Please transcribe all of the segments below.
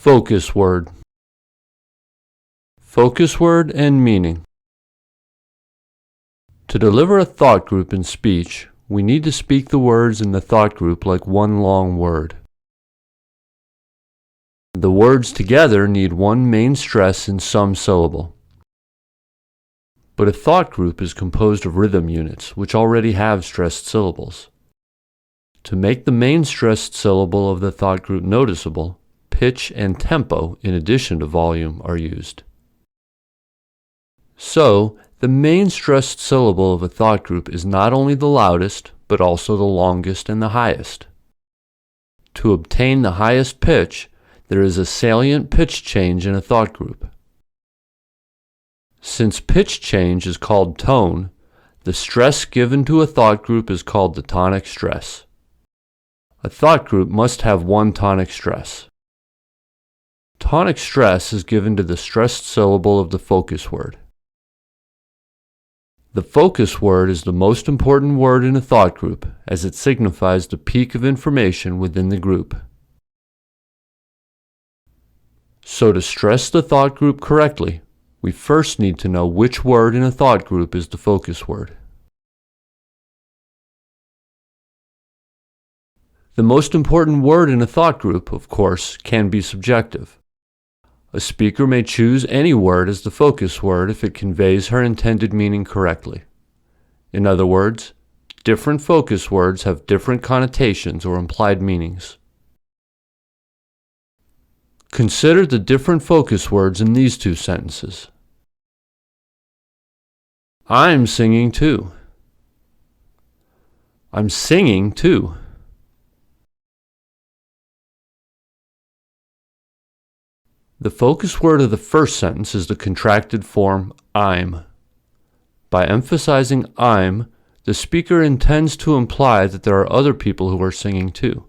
Focus word. Focus word and meaning. To deliver a thought group in speech, we need to speak the words in the thought group like one long word. The words together need one main stress in some syllable. But a thought group is composed of rhythm units, which already have stressed syllables. To make the main stressed syllable of the thought group noticeable, pitch and tempo, in addition to volume, are used. So, the main stressed syllable of a thought group is not only the loudest, but also the longest and the highest. To obtain the highest pitch, there is a salient pitch change in a thought group. Since pitch change is called tone, the stress given to a thought group is called the tonic stress. A thought group must have one tonic stress. Tonic stress is given to the stressed syllable of the focus word. The focus word is the most important word in a thought group, as it signifies the peak of information within the group. So to stress the thought group correctly, we first need to know which word in a thought group is the focus word. The most important word in a thought group, of course, can be subjective. A speaker may choose any word as the focus word if it conveys her intended meaning correctly. In other words, different focus words have different connotations or implied meanings. Consider the different focus words in these two sentences. I'm singing too. I'm singing too. The focus word of the first sentence is the contracted form I'm. By emphasizing I'm, the speaker intends to imply that there are other people who are singing too.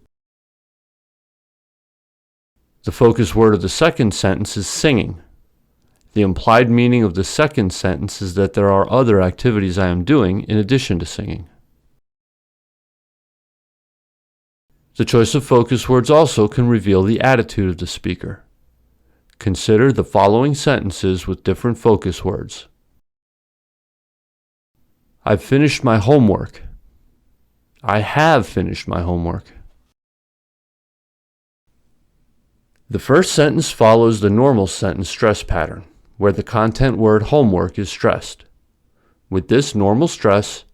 The focus word of the second sentence is singing. The implied meaning of the second sentence is that there are other activities I am doing in addition to singing. The choice of focus words also can reveal the attitude of the speaker. Consider the following sentences with different focus words. I've finished my homework. I have finished my homework. The first sentence follows the normal sentence stress pattern, where the content word homework is stressed. With this normal stress,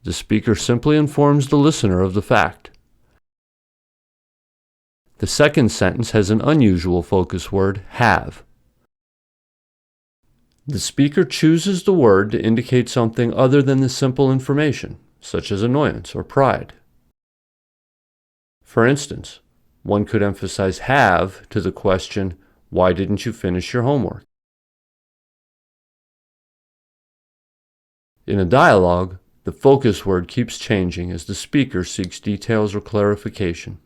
the speaker simply informs the listener of the fact. The second sentence has an unusual focus word, have. The speaker chooses the word to indicate something other than the simple information, such as annoyance or pride. For instance, one could emphasize have to the question, why didn't you finish your homework? In a dialogue, the focus word keeps changing as the speaker seeks details or clarification.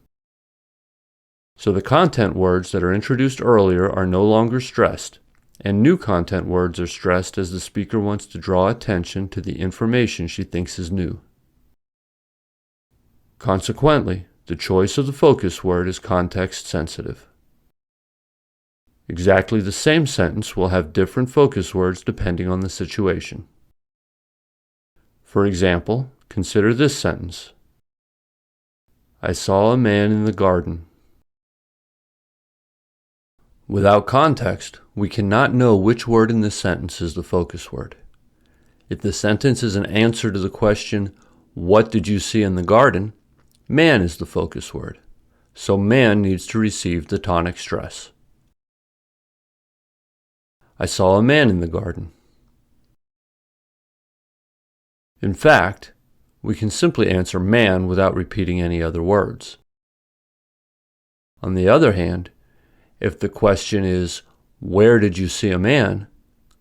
So the content words that are introduced earlier are no longer stressed, and new content words are stressed as the speaker wants to draw attention to the information she thinks is new. Consequently, the choice of the focus word is context sensitive. Exactly the same sentence will have different focus words depending on the situation. For example, consider this sentence. I saw a man in the garden. Without context, we cannot know which word in this sentence is the focus word. If the sentence is an answer to the question, what did you see in the garden? Man is the focus word, so man needs to receive the tonic stress. I saw a man in the garden. In fact, we can simply answer man without repeating any other words. On the other hand, if the question is, where did you see a man?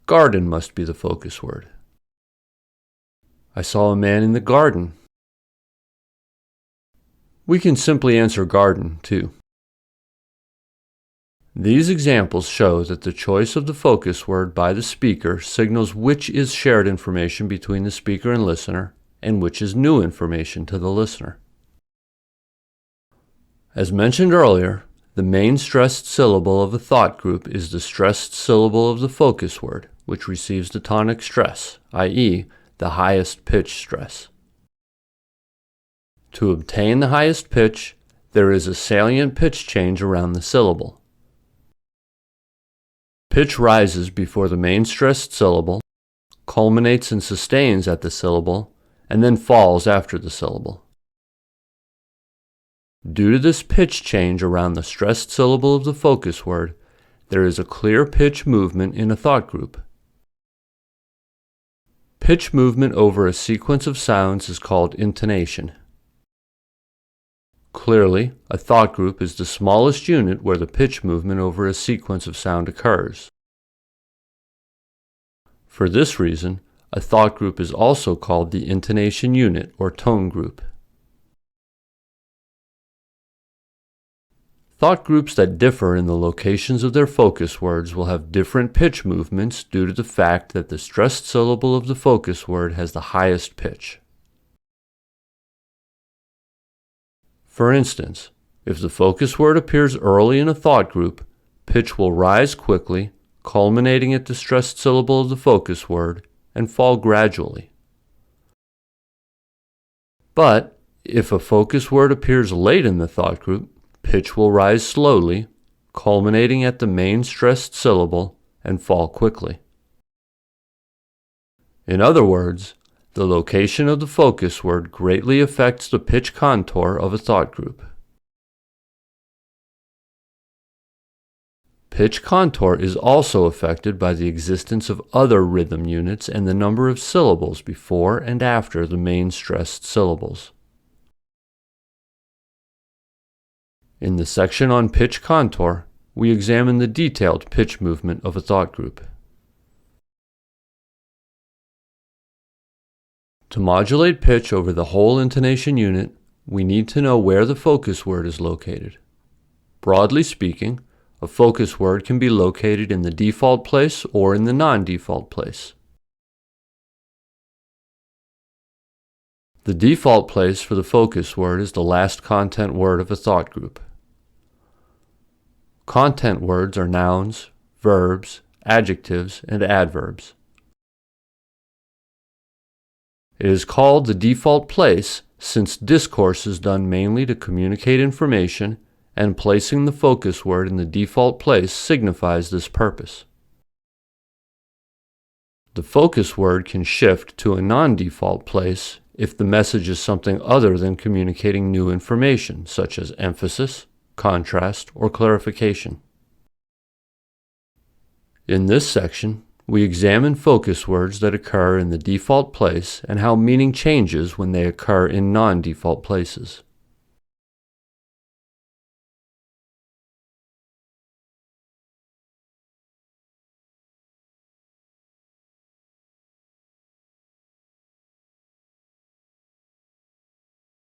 Garden must be the focus word. I saw a man in the garden. We can simply answer garden, too. These examples show that the choice of the focus word by the speaker signals which is shared information between the speaker and listener, and which is new information to the listener. As mentioned earlier, The main stressed syllable of a thought group is the stressed syllable of the focus word, which receives the tonic stress, i.e., the highest pitch stress. To obtain the highest pitch, there is a salient pitch change around the syllable. Pitch rises before the main stressed syllable, culminates and sustains at the syllable, and then falls after the syllable. Due to this pitch change around the stressed syllable of the focus word, there is a clear pitch movement in a thought group. Pitch movement over a sequence of sounds is called intonation. Clearly, a thought group is the smallest unit where the pitch movement over a sequence of sound occurs. For this reason, a thought group is also called the intonation unit or tone group. Thought groups that differ in the locations of their focus words will have different pitch movements due to the fact that the stressed syllable of the focus word has the highest pitch. For instance, if the focus word appears early in a thought group, pitch will rise quickly, culminating at the stressed syllable of the focus word, and fall gradually. But if a focus word appears late in the thought group, pitch will rise slowly, culminating at the main stressed syllable, and fall quickly. In other words, the location of the focus word greatly affects the pitch contour of a thought group. Pitch contour is also affected by the existence of other rhythm units and the number of syllables before and after the main stressed syllables. In the section on pitch contour, we examine the detailed pitch movement of a thought group. To modulate pitch over the whole intonation unit, we need to know where the focus word is located. Broadly speaking, a focus word can be located in the default place or in the non-default place. The default place for the focus word is the last content word of a thought group. Content words are nouns, verbs, adjectives, and adverbs. It is called the default place since discourse is done mainly to communicate information, and placing the focus word in the default place signifies this purpose. The focus word can shift to a non-default place if the message is something other than communicating new information, such as emphasis, contrast, or clarification. In this section, we examine focus words that occur in the default place and how meaning changes when they occur in non-default places.